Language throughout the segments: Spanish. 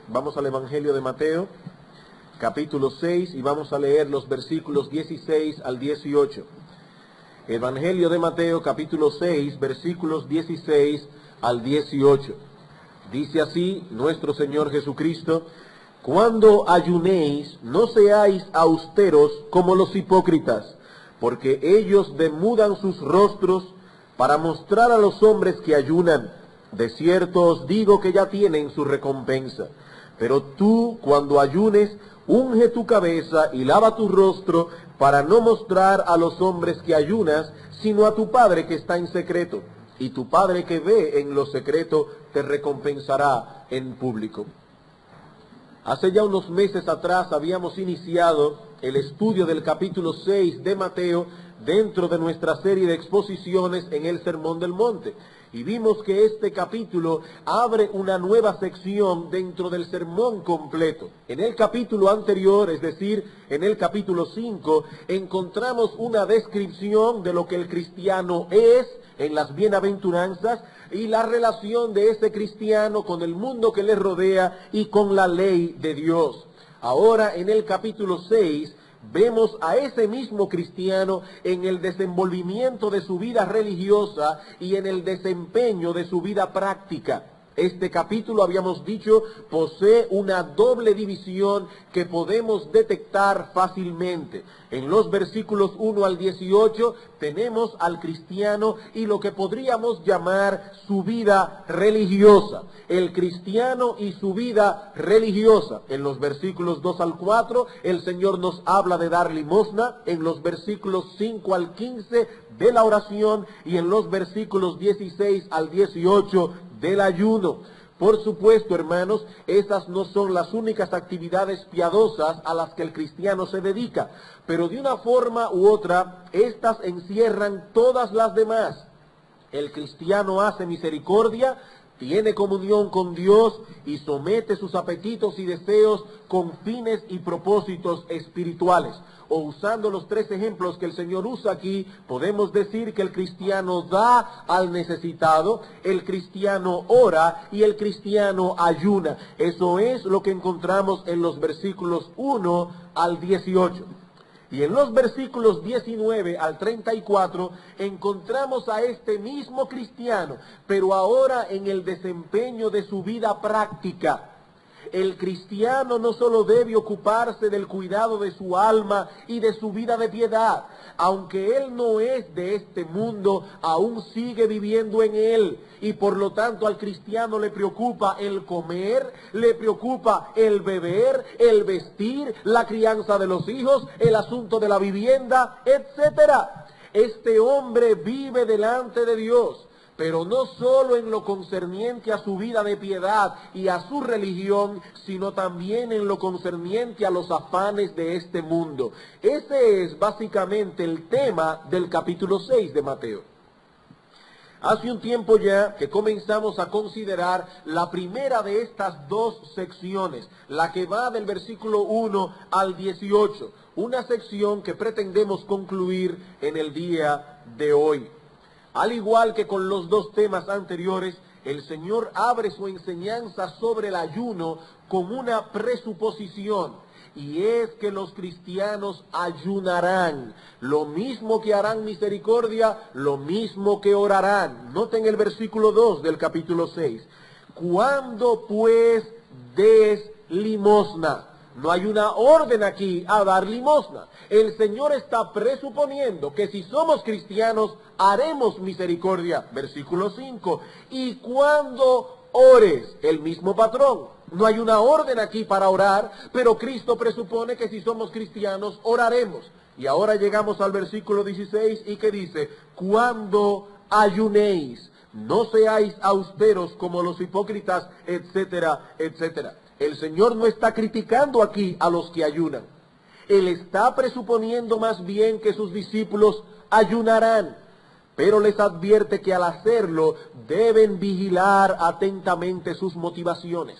Vamos al Evangelio de Mateo, capítulo 6, y vamos a leer los versículos 16 al 18. Evangelio de Mateo, capítulo 6, versículos 16 al 18. Dice así nuestro Señor Jesucristo: cuando ayunéis, no seáis austeros como los hipócritas, porque ellos demudan sus rostros para mostrar a los hombres que ayunan. De cierto os digo que ya tienen su recompensa. Pero tú, cuando ayunes, unge tu cabeza y lava tu rostro, para no mostrar a los hombres que ayunas, sino a tu Padre que está en secreto. Y tu Padre que ve en lo secreto te recompensará en público. Hace ya unos meses atrás habíamos iniciado el estudio del capítulo 6 de Mateo dentro de nuestra serie de exposiciones en el Sermón del Monte. Y vimos que este capítulo abre una nueva sección dentro del sermón completo. En el capítulo anterior, es decir, en el capítulo 5, encontramos una descripción de lo que el cristiano es en las bienaventuranzas y la relación de ese cristiano con el mundo que le rodea y con la ley de Dios. Ahora, en el capítulo 6, vemos a ese mismo cristiano en el desenvolvimiento de su vida religiosa y en el desempeño de su vida práctica. Este capítulo, habíamos dicho, posee una doble división que podemos detectar fácilmente. En los versículos 1 al 18 tenemos al cristiano y lo que podríamos llamar su vida religiosa. El cristiano y su vida religiosa. En los versículos 2 al 4 el Señor nos habla de dar limosna. En los versículos 5 al 15 de la oración y en los versículos 16 al 18 del ayuno. Por supuesto, hermanos, esas no son las únicas actividades piadosas a las que el cristiano se dedica, pero de una forma u otra, estas encierran todas las demás. El cristiano hace misericordia, tiene comunión con Dios y somete sus apetitos y deseos con fines y propósitos espirituales. O usando los tres ejemplos que el Señor usa aquí, podemos decir que el cristiano da al necesitado, el cristiano ora y el cristiano ayuna. Eso es lo que encontramos en los versículos 1 al 18. Y en los versículos 19 al 34 encontramos a este mismo cristiano, pero ahora en el desempeño de su vida práctica. El cristiano no solo debe ocuparse del cuidado de su alma y de su vida de piedad, aunque él no es de este mundo, aún sigue viviendo en él. Y por lo tanto al cristiano le preocupa el comer, le preocupa el beber, el vestir, la crianza de los hijos, el asunto de la vivienda, etcétera. Este hombre vive delante de Dios, pero no solo en lo concerniente a su vida de piedad y a su religión, sino también en lo concerniente a los afanes de este mundo. Ese es básicamente el tema del capítulo 6 de Mateo. Hace un tiempo ya que comenzamos a considerar la primera de estas dos secciones, la que va del versículo 1 al 18, una sección que pretendemos concluir en el día de hoy. Al igual que con los dos temas anteriores, el Señor abre su enseñanza sobre el ayuno con una presuposición, y es que los cristianos ayunarán, lo mismo que harán misericordia, lo mismo que orarán. Noten el versículo 2 del capítulo 6. Cuando pues des limosna. No hay una orden aquí a dar limosna. El Señor está presuponiendo que si somos cristianos haremos misericordia. Versículo 5. Y cuando ores, el mismo patrón. No hay una orden aquí para orar, pero Cristo presupone que si somos cristianos oraremos. Y ahora llegamos al versículo 16 y que dice: cuando ayunéis, no seáis austeros como los hipócritas, etcétera, etcétera. El Señor no está criticando aquí a los que ayunan. Él está presuponiendo más bien que sus discípulos ayunarán, pero les advierte que al hacerlo deben vigilar atentamente sus motivaciones.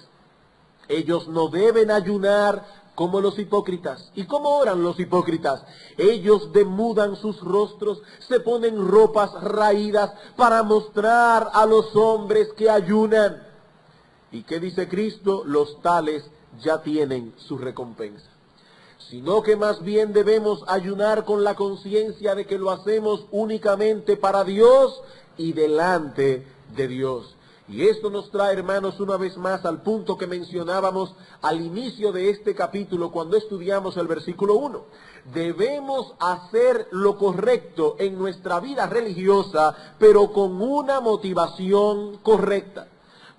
Ellos no deben ayunar como los hipócritas. ¿Y cómo oran los hipócritas? Ellos demudan sus rostros, se ponen ropas raídas para mostrar a los hombres que ayunan. ¿Y qué dice Cristo? Los tales ya tienen su recompensa. Sino que más bien debemos ayunar con la conciencia de que lo hacemos únicamente para Dios y delante de Dios. Y esto nos trae, hermanos, una vez más al punto que mencionábamos al inicio de este capítulo cuando estudiamos el versículo 1. Debemos hacer lo correcto en nuestra vida religiosa, pero con una motivación correcta.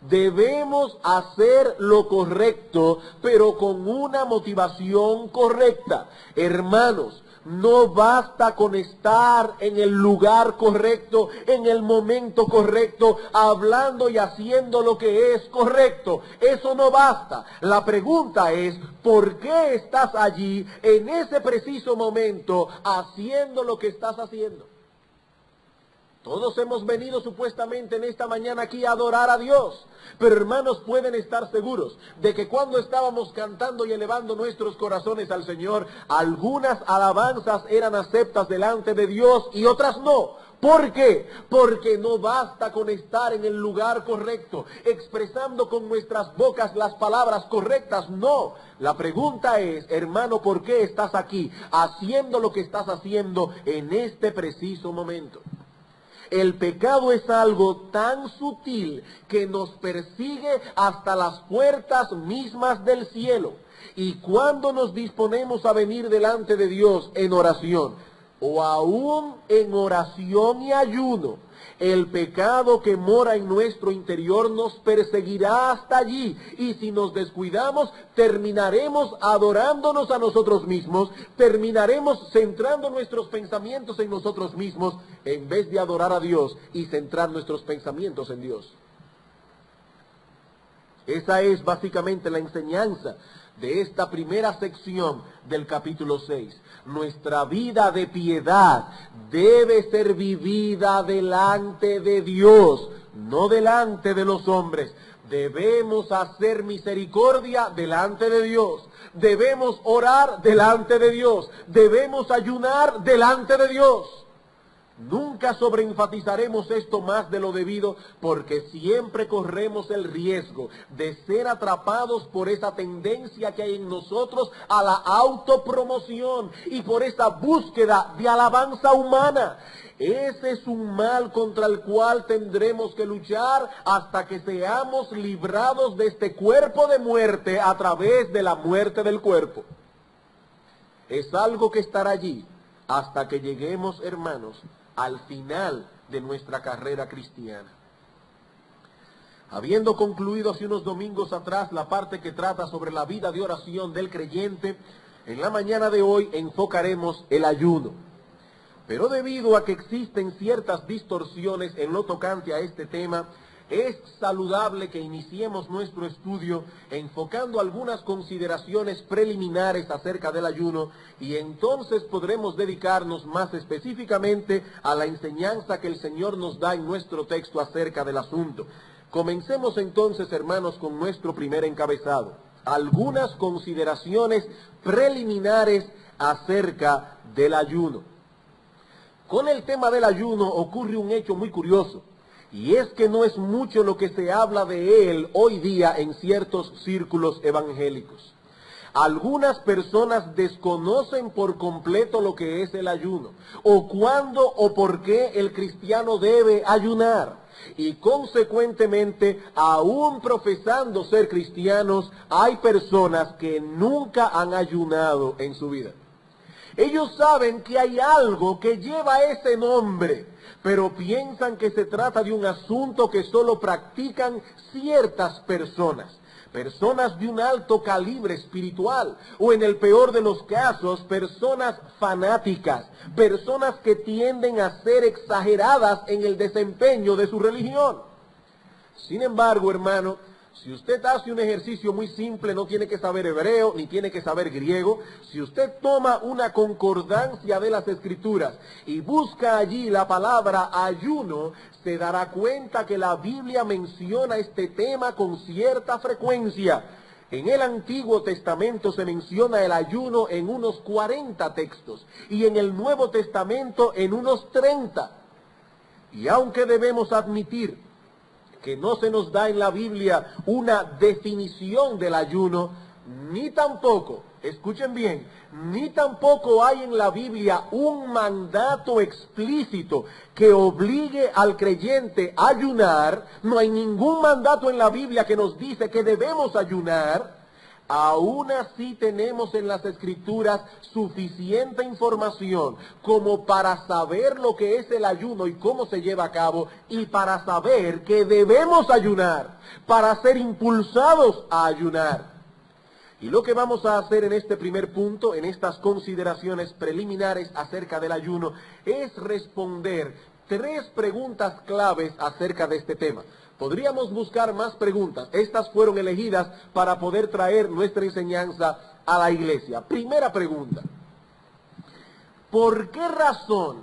Debemos hacer lo correcto, pero con una motivación correcta. Hermanos, no basta con estar en el lugar correcto, en el momento correcto, hablando y haciendo lo que es correcto. Eso no basta. La pregunta es, ¿por qué estás allí en ese preciso momento haciendo lo que estás haciendo? Todos hemos venido supuestamente en esta mañana aquí a adorar a Dios, pero hermanos, pueden estar seguros de que cuando estábamos cantando y elevando nuestros corazones al Señor, algunas alabanzas eran aceptas delante de Dios y otras no. ¿Por qué? Porque no basta con estar en el lugar correcto, expresando con nuestras bocas las palabras correctas, no. La pregunta es, hermano, ¿por qué estás aquí haciendo lo que estás haciendo en este preciso momento? El pecado es algo tan sutil que nos persigue hasta las puertas mismas del cielo. Y cuando nos disponemos a venir delante de Dios en oración, o aún en oración y ayuno, el pecado que mora en nuestro interior nos perseguirá hasta allí, y si nos descuidamos, terminaremos adorándonos a nosotros mismos, terminaremos centrando nuestros pensamientos en nosotros mismos, en vez de adorar a Dios y centrar nuestros pensamientos en Dios. Esa es básicamente la enseñanza de esta primera sección del capítulo 6. Nuestra vida de piedad debe ser vivida delante de Dios, no delante de los hombres. Debemos hacer misericordia delante de Dios. Debemos orar delante de Dios. Debemos ayunar delante de Dios. Nunca sobreenfatizaremos esto más de lo debido, porque siempre corremos el riesgo de ser atrapados por esa tendencia que hay en nosotros a la autopromoción y por esa búsqueda de alabanza humana. Ese es un mal contra el cual tendremos que luchar hasta que seamos librados de este cuerpo de muerte a través de la muerte del cuerpo. Es algo que estará allí hasta que lleguemos, hermanos, al final de nuestra carrera cristiana. Habiendo concluido hace unos domingos atrás la parte que trata sobre la vida de oración del creyente, en la mañana de hoy enfocaremos el ayuno. Pero debido a que existen ciertas distorsiones en lo tocante a este tema, es saludable que iniciemos nuestro estudio enfocando algunas consideraciones preliminares acerca del ayuno, y entonces podremos dedicarnos más específicamente a la enseñanza que el Señor nos da en nuestro texto acerca del asunto. Comencemos entonces, hermanos, con nuestro primer encabezado. Algunas consideraciones preliminares acerca del ayuno. Con el tema del ayuno ocurre un hecho muy curioso. Y es que no es mucho lo que se habla de él hoy día en ciertos círculos evangélicos. Algunas personas desconocen por completo lo que es el ayuno, o cuándo o por qué el cristiano debe ayunar. Y consecuentemente, aún profesando ser cristianos, hay personas que nunca han ayunado en su vida. Ellos saben que hay algo que lleva ese nombre, pero piensan que se trata de un asunto que solo practican ciertas personas. Personas de un alto calibre espiritual, o en el peor de los casos, personas fanáticas, personas que tienden a ser exageradas en el desempeño de su religión. Sin embargo, hermano, si usted hace un ejercicio muy simple, no tiene que saber hebreo, ni tiene que saber griego. Si usted toma una concordancia de las Escrituras y busca allí la palabra ayuno, se dará cuenta que la Biblia menciona este tema con cierta frecuencia. En el Antiguo Testamento se menciona el ayuno en unos 40 textos, y en el Nuevo Testamento en unos 30. Y aunque debemos admitir que no se nos da en la Biblia una definición del ayuno, ni tampoco, escuchen bien, ni tampoco hay en la Biblia un mandato explícito que obligue al creyente a ayunar. No hay ningún mandato en la Biblia que nos dice que debemos ayunar. Aún así tenemos en las Escrituras suficiente información como para saber lo que es el ayuno y cómo se lleva a cabo, y para saber que debemos ayunar, para ser impulsados a ayunar. Y lo que vamos a hacer en este primer punto, en estas consideraciones preliminares acerca del ayuno, es responder 3 preguntas claves acerca de este tema. Podríamos buscar más preguntas. Estas fueron elegidas para poder traer nuestra enseñanza a la iglesia. Primera pregunta: ¿por qué razón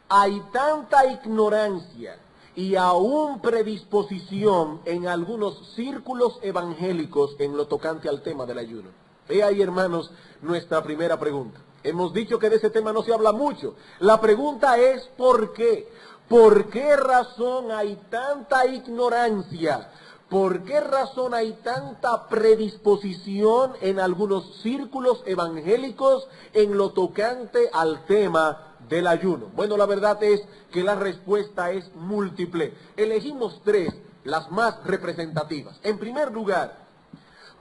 hay tanta ignorancia y aún predisposición en algunos círculos evangélicos en lo tocante al tema del ayuno? Ve ahí, hermanos, nuestra primera pregunta. Hemos dicho que de ese tema no se habla mucho. La pregunta es ¿por qué? ¿Por qué razón hay tanta ignorancia? ¿Por qué razón hay tanta predisposición en algunos círculos evangélicos en lo tocante al tema del ayuno? Bueno, la verdad es que la respuesta es múltiple. Elegimos 3, las más representativas. En primer lugar,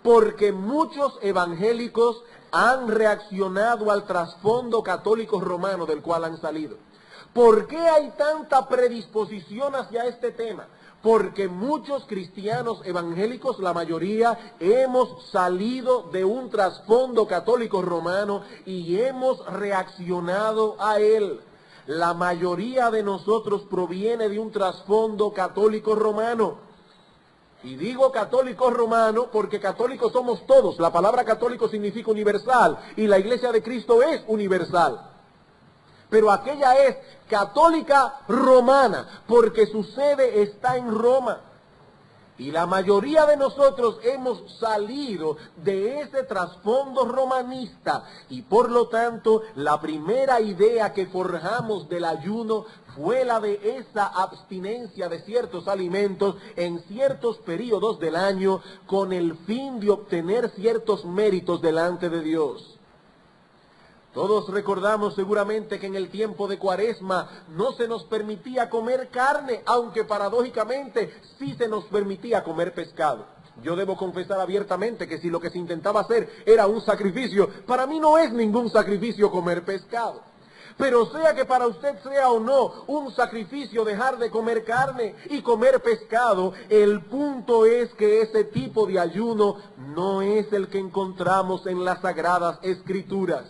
porque muchos evangélicos han reaccionado al trasfondo católico romano del cual han salido. ¿Por qué hay tanta predisposición hacia este tema? Porque muchos cristianos evangélicos, la mayoría, hemos salido de un trasfondo católico romano y hemos reaccionado a él. La mayoría de nosotros proviene de un trasfondo católico romano. Y digo católico romano porque católicos somos todos. La palabra católico significa universal y la Iglesia de Cristo es universal. Pero aquella es católica romana, porque su sede está en Roma. Y la mayoría de nosotros hemos salido de ese trasfondo romanista. Y por lo tanto, la primera idea que forjamos del ayuno fue la de esa abstinencia de ciertos alimentos en ciertos periodos del año, con el fin de obtener ciertos méritos delante de Dios. Todos recordamos seguramente que en el tiempo de Cuaresma no se nos permitía comer carne, aunque paradójicamente sí se nos permitía comer pescado. Yo debo confesar abiertamente que si lo que se intentaba hacer era un sacrificio, para mí no es ningún sacrificio comer pescado. Pero sea que para usted sea o no un sacrificio dejar de comer carne y comer pescado, el punto es que ese tipo de ayuno no es el que encontramos en las Sagradas Escrituras.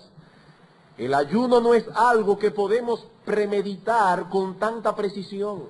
El ayuno no es algo que podemos premeditar con tanta precisión.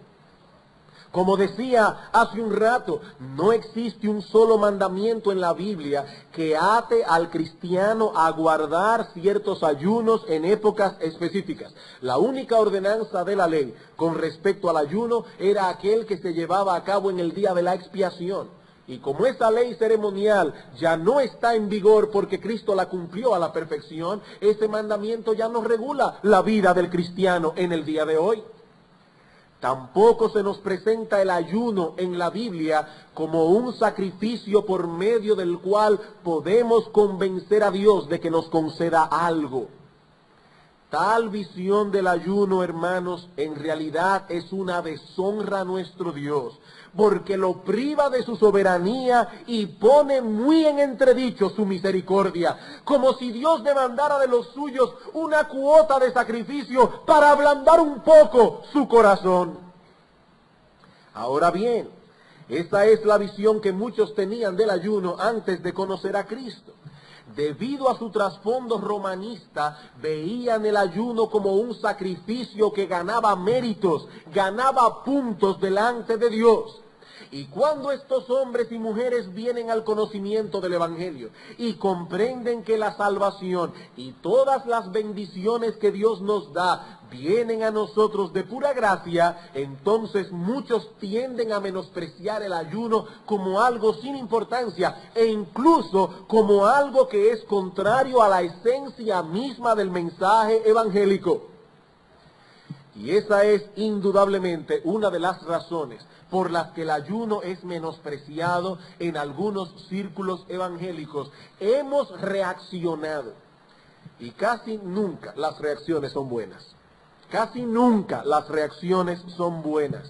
Como decía hace un rato, no existe un solo mandamiento en la Biblia que ate al cristiano a guardar ciertos ayunos en épocas específicas. La única ordenanza de la ley con respecto al ayuno era aquel que se llevaba a cabo en el día de la expiación. Y como esa ley ceremonial ya no está en vigor porque Cristo la cumplió a la perfección, ese mandamiento ya no regula la vida del cristiano en el día de hoy. Tampoco se nos presenta el ayuno en la Biblia como un sacrificio por medio del cual podemos convencer a Dios de que nos conceda algo. Tal visión del ayuno, hermanos, en realidad es una deshonra a nuestro Dios, porque lo priva de su soberanía y pone muy en entredicho su misericordia, como si Dios demandara de los suyos una cuota de sacrificio para ablandar un poco su corazón. Ahora bien, esta es la visión que muchos tenían del ayuno antes de conocer a Cristo. Debido a su trasfondo romanista, veían el ayuno como un sacrificio que ganaba méritos, ganaba puntos delante de Dios. Y cuando estos hombres y mujeres vienen al conocimiento del Evangelio y comprenden que la salvación y todas las bendiciones que Dios nos da vienen a nosotros de pura gracia, entonces muchos tienden a menospreciar el ayuno como algo sin importancia e incluso como algo que es contrario a la esencia misma del mensaje evangélico. Y esa es indudablemente una de las razones por las que el ayuno es menospreciado en algunos círculos evangélicos. Hemos reaccionado y casi nunca las reacciones son buenas. Casi nunca las reacciones son buenas.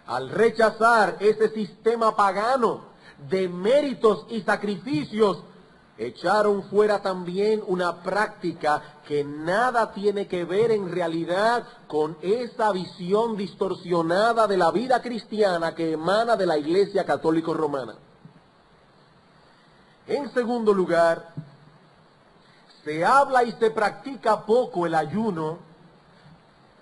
Al rechazar ese sistema pagano de méritos y sacrificios, echaron fuera también una práctica que nada tiene que ver en realidad con esa visión distorsionada de la vida cristiana que emana de la Iglesia Católica Romana. En segundo lugar, se habla y se practica poco el ayuno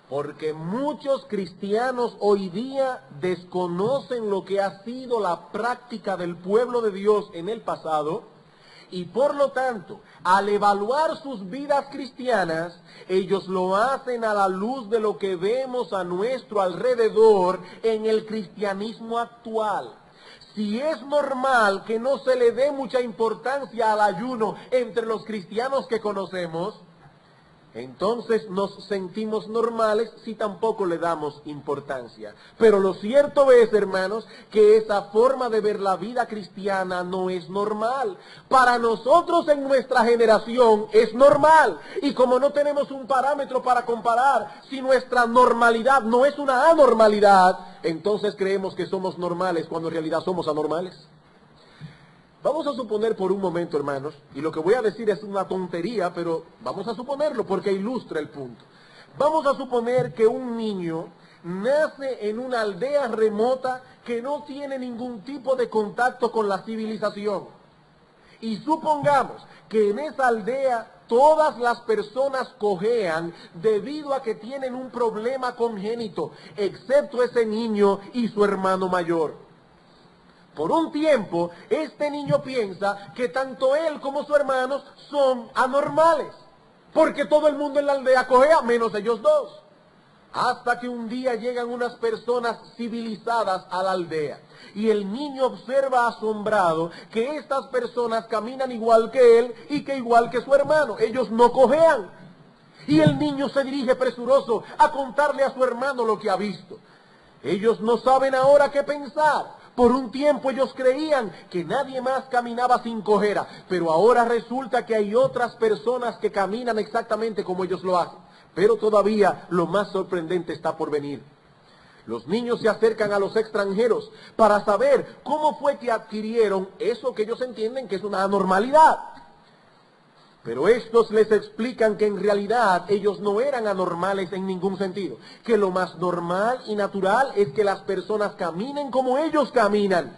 porque muchos cristianos hoy día desconocen lo que ha sido la práctica del pueblo de Dios en el pasado. Y por lo tanto, al evaluar sus vidas cristianas, ellos lo hacen a la luz de lo que vemos a nuestro alrededor en el cristianismo actual. Si es normal que no se le dé mucha importancia al ayuno entre los cristianos que conocemos, entonces nos sentimos normales si tampoco le damos importancia. Pero lo cierto es, hermanos, que esa forma de ver la vida cristiana no es normal. Para nosotros en nuestra generación es normal. Y como no tenemos un parámetro para comparar, si nuestra normalidad no es una anormalidad, entonces creemos que somos normales cuando en realidad somos anormales. Vamos a suponer por un momento, hermanos, y lo que voy a decir es una tontería, pero vamos a suponerlo porque ilustra el punto. Vamos a suponer que un niño nace en una aldea remota que no tiene ningún tipo de contacto con la civilización. Y supongamos que en esa aldea todas las personas cojean debido a que tienen un problema congénito, excepto ese niño y su hermano mayor. Por un tiempo, este niño piensa que tanto él como sus hermanos son anormales, porque todo el mundo en la aldea cojea, menos ellos dos. Hasta que un día llegan unas personas civilizadas a la aldea, y el niño observa asombrado que estas personas caminan igual que él y que igual que su hermano. Ellos no cojean. Y el niño se dirige presuroso a contarle a su hermano lo que ha visto. Ellos no saben ahora qué pensar. Por un tiempo ellos creían que nadie más caminaba sin cojera, pero ahora resulta que hay otras personas que caminan exactamente como ellos lo hacen. Pero todavía lo más sorprendente está por venir. Los niños se acercan a los extranjeros para saber cómo fue que adquirieron eso que ellos entienden que es una anormalidad. Pero estos les explican que en realidad ellos no eran anormales en ningún sentido. Que lo más normal y natural es que las personas caminen como ellos caminan.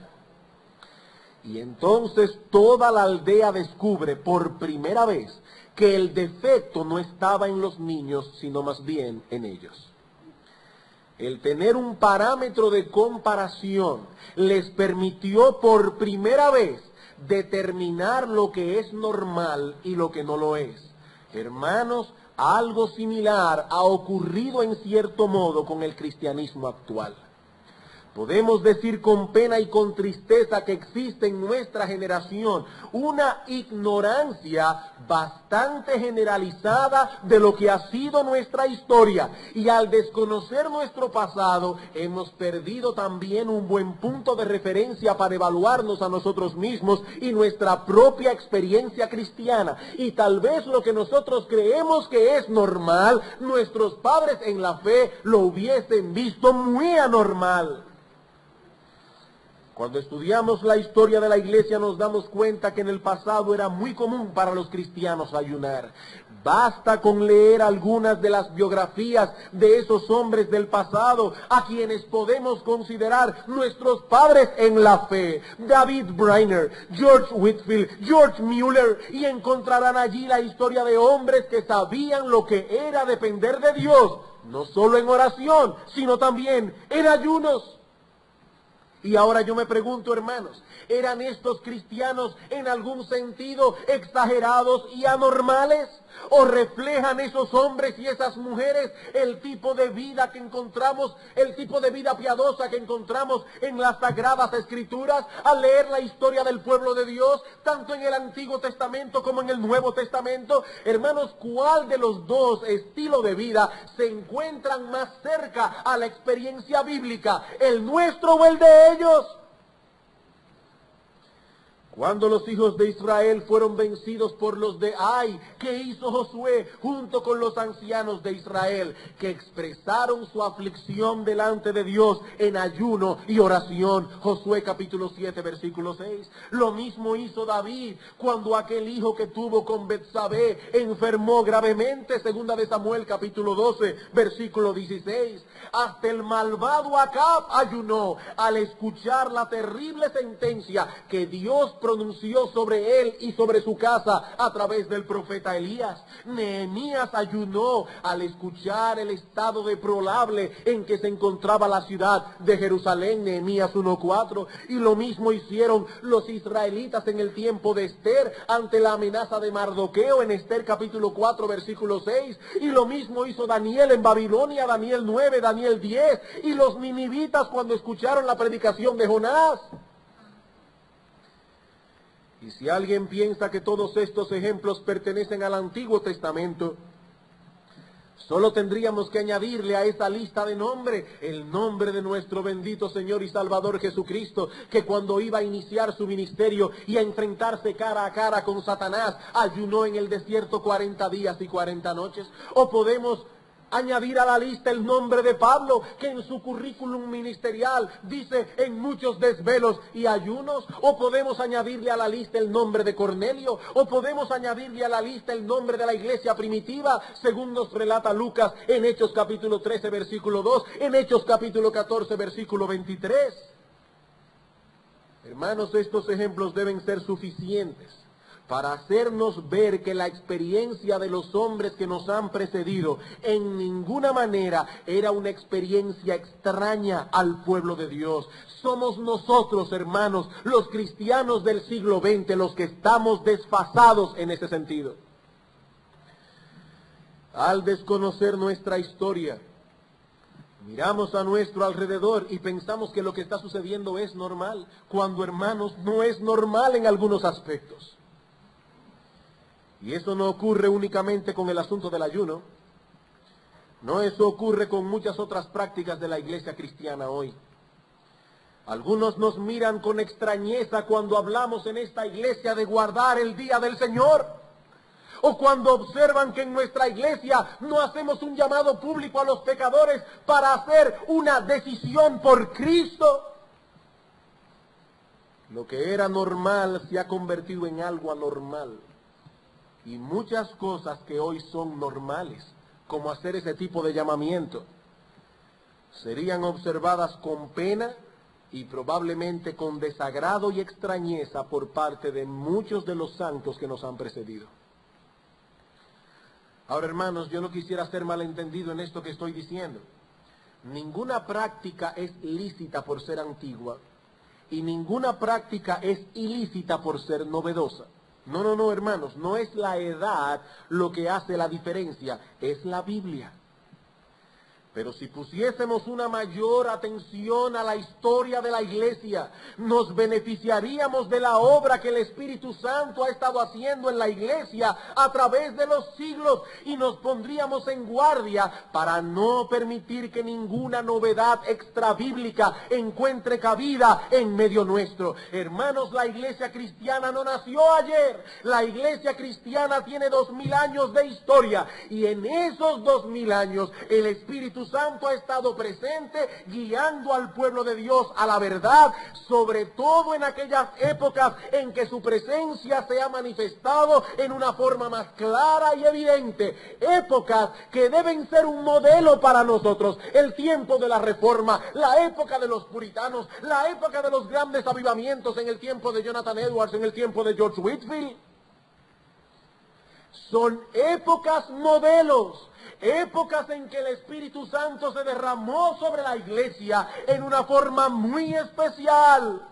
Y entonces toda la aldea descubre por primera vez que el defecto no estaba en los niños, sino más bien en ellos. El tener un parámetro de comparación les permitió por primera vez determinar lo que es normal y lo que no lo es. Hermanos, algo similar ha ocurrido en cierto modo con el cristianismo actual. Podemos decir con pena y con tristeza que existe en nuestra generación una ignorancia bastante generalizada de lo que ha sido nuestra historia. Y al desconocer nuestro pasado, hemos perdido también un buen punto de referencia para evaluarnos a nosotros mismos y nuestra propia experiencia cristiana. Y tal vez lo que nosotros creemos que es normal, nuestros padres en la fe lo hubiesen visto muy anormal. Cuando estudiamos la historia de la iglesia nos damos cuenta que en el pasado era muy común para los cristianos ayunar. Basta con leer algunas de las biografías de esos hombres del pasado a quienes podemos considerar nuestros padres en la fe. David Brainerd, George Whitefield, George Mueller, y encontrarán allí la historia de hombres que sabían lo que era depender de Dios, no solo en oración, sino también en ayunos. Y ahora yo me pregunto, hermanos, ¿eran estos cristianos en algún sentido exagerados y anormales? ¿O reflejan esos hombres y esas mujeres el tipo de vida que encontramos, el tipo de vida piadosa que encontramos en las Sagradas Escrituras al leer la historia del pueblo de Dios, tanto en el Antiguo Testamento como en el Nuevo Testamento? Hermanos, ¿cuál de los dos estilos de vida se encuentran más cerca a la experiencia bíblica? ¿El nuestro o el de ellos? Cuando los hijos de Israel fueron vencidos por los de Ai, ¿qué hizo Josué junto con los ancianos de Israel? Que expresaron su aflicción delante de Dios en ayuno y oración. Josué capítulo 7, versículo 6. Lo mismo hizo David cuando aquel hijo que tuvo con Betsabé enfermó gravemente. Segunda de Samuel capítulo 12, versículo 16. Hasta el malvado Acab ayunó al escuchar la terrible sentencia que Dios pronunció sobre él y sobre su casa a través del profeta Elías. Nehemías ayunó al escuchar el estado deplorable en que se encontraba la ciudad de Jerusalén, Nehemías 1:4. Y lo mismo hicieron los israelitas en el tiempo de Esther ante la amenaza de Mardoqueo en Esther capítulo 4, versículo 6. Y lo mismo hizo Daniel en Babilonia, Daniel 9, Daniel 10. Y los ninivitas cuando escucharon la predicación de Jonás. Y si alguien piensa que todos estos ejemplos pertenecen al Antiguo Testamento, solo tendríamos que añadirle a esa lista de nombres el nombre de nuestro bendito Señor y Salvador Jesucristo, que cuando iba a iniciar su ministerio y a enfrentarse cara a cara con Satanás, ayunó en el desierto 40 días y 40 noches. O podemos añadir a la lista el nombre de Pablo, que en su currículum ministerial dice en muchos desvelos y ayunos. O podemos añadirle a la lista el nombre de Cornelio, o podemos añadirle a la lista el nombre de la iglesia primitiva, según nos relata Lucas en Hechos capítulo 13, versículo 2, en Hechos capítulo 14, versículo 23. Hermanos, estos ejemplos deben ser suficientes para hacernos ver que la experiencia de los hombres que nos han precedido en ninguna manera era una experiencia extraña al pueblo de Dios. Somos nosotros, hermanos, los cristianos del siglo XX, los que estamos desfasados en ese sentido. Al desconocer nuestra historia, miramos a nuestro alrededor y pensamos que lo que está sucediendo es normal, cuando, hermanos, no es normal en algunos aspectos. Y eso no ocurre únicamente con el asunto del ayuno. No, eso ocurre con muchas otras prácticas de la iglesia cristiana hoy. Algunos nos miran con extrañeza cuando hablamos en esta iglesia de guardar el día del Señor. O cuando observan que en nuestra iglesia no hacemos un llamado público a los pecadores para hacer una decisión por Cristo. Lo que era normal se ha convertido en algo anormal. Y muchas cosas que hoy son normales, como hacer ese tipo de llamamiento, serían observadas con pena y probablemente con desagrado y extrañeza por parte de muchos de los santos que nos han precedido. Ahora, hermanos, yo no quisiera ser malentendido en esto que estoy diciendo. Ninguna práctica es lícita por ser antigua y ninguna práctica es ilícita por ser novedosa. No, hermanos, no es la edad lo que hace la diferencia, es la Biblia. Pero si pusiésemos una mayor atención a la historia de la iglesia, nos beneficiaríamos de la obra que el Espíritu Santo ha estado haciendo en la iglesia a través de los siglos y nos pondríamos en guardia para no permitir que ninguna novedad extrabíblica encuentre cabida en medio nuestro. Hermanos, la iglesia cristiana no nació ayer. La iglesia cristiana tiene 2000 años de historia y en esos 2000 años el Espíritu Santo ha estado presente guiando al pueblo de Dios a la verdad, sobre todo en aquellas épocas en que su presencia se ha manifestado en una forma más clara y evidente. Épocas que deben ser un modelo para nosotros. El tiempo de la Reforma, la época de los puritanos, la época de los grandes avivamientos en el tiempo de Jonathan Edwards, en el tiempo de George Whitefield. Son épocas modelos. Épocas en que el Espíritu Santo se derramó sobre la iglesia en una forma muy especial.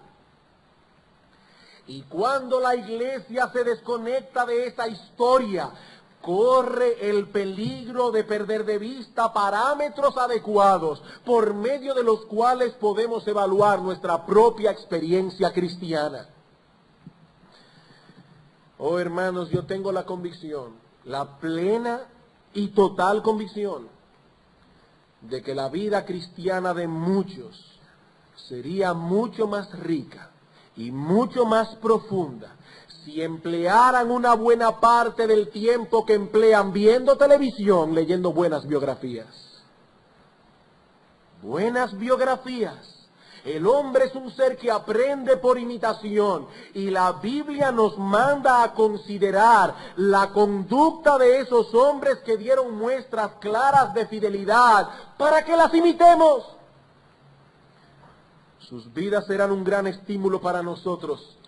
Y cuando la iglesia se desconecta de esa historia, corre el peligro de perder de vista parámetros adecuados por medio de los cuales podemos evaluar nuestra propia experiencia cristiana. Oh hermanos, yo tengo la convicción, la plena y total convicción de que la vida cristiana de muchos sería mucho más rica y mucho más profunda si emplearan una buena parte del tiempo que emplean viendo televisión, leyendo buenas biografías. Buenas biografías. El hombre es un ser que aprende por imitación y la Biblia nos manda a considerar la conducta de esos hombres que dieron muestras claras de fidelidad para que las imitemos. Sus vidas serán un gran estímulo para nosotros,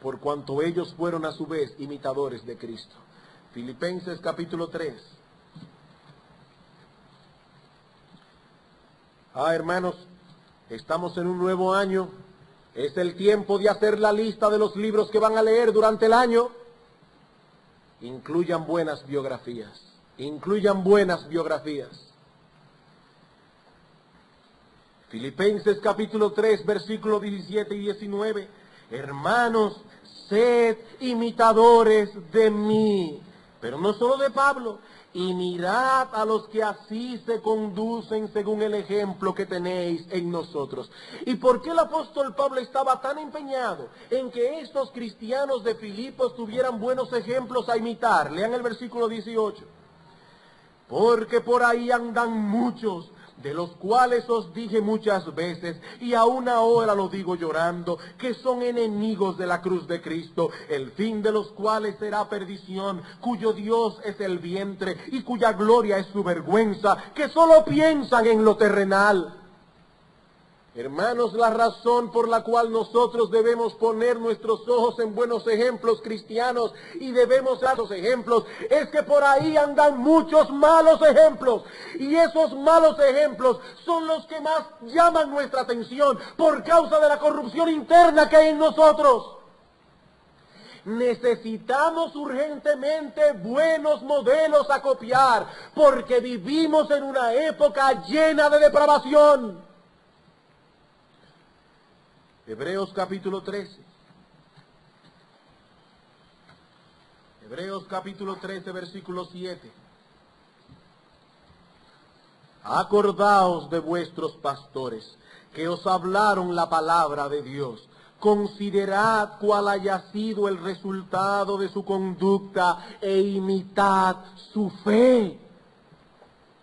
por cuanto ellos fueron a su vez imitadores de Cristo. Filipenses capítulo 3. Hermanos, estamos en un nuevo año. Es el tiempo de hacer la lista de los libros que van a leer durante el año. Incluyan buenas biografías. Incluyan buenas biografías. Filipenses capítulo 3, versículos 17 y 19. Hermanos, sed imitadores de mí. Pero no solo de Pablo. Y mirad a los que así se conducen según el ejemplo que tenéis en nosotros. ¿Y por qué el apóstol Pablo estaba tan empeñado en que estos cristianos de Filipos tuvieran buenos ejemplos a imitar? Lean el versículo 18. Porque por ahí andan muchos, de los cuales os dije muchas veces, y aún ahora lo digo llorando, que son enemigos de la cruz de Cristo, el fin de los cuales será perdición, cuyo Dios es el vientre, y cuya gloria es su vergüenza, que solo piensan en lo terrenal. Hermanos, la razón por la cual nosotros debemos poner nuestros ojos en buenos ejemplos cristianos y debemos dar esos ejemplos es que por ahí andan muchos malos ejemplos. Y esos malos ejemplos son los que más llaman nuestra atención por causa de la corrupción interna que hay en nosotros. Necesitamos urgentemente buenos modelos a copiar porque vivimos en una época llena de depravación. Hebreos capítulo 13. Hebreos capítulo 13, versículo 7. Acordaos de vuestros pastores, que os hablaron la palabra de Dios. Considerad cuál haya sido el resultado de su conducta e imitad su fe.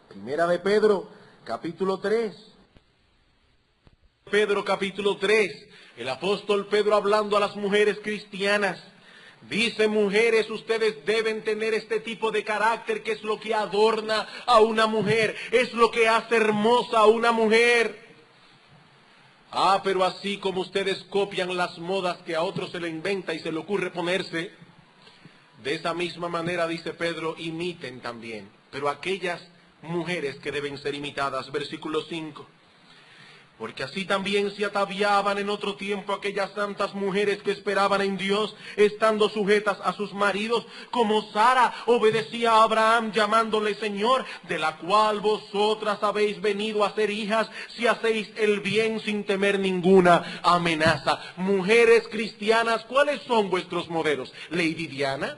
Primera de Pedro, capítulo 3. Pedro capítulo 3. El apóstol Pedro hablando a las mujeres cristianas, dice: mujeres, ustedes deben tener este tipo de carácter que es lo que adorna a una mujer, es lo que hace hermosa a una mujer. Pero así como ustedes copian las modas que a otros se le inventa y se le ocurre ponerse, de esa misma manera, dice Pedro, imiten también. Pero aquellas mujeres que deben ser imitadas, versículo 5. Porque así también se ataviaban en otro tiempo aquellas santas mujeres que esperaban en Dios, estando sujetas a sus maridos, como Sara obedecía a Abraham llamándole Señor, de la cual vosotras habéis venido a ser hijas, si hacéis el bien sin temer ninguna amenaza. Mujeres cristianas, ¿cuáles son vuestros modelos? Lady Diana.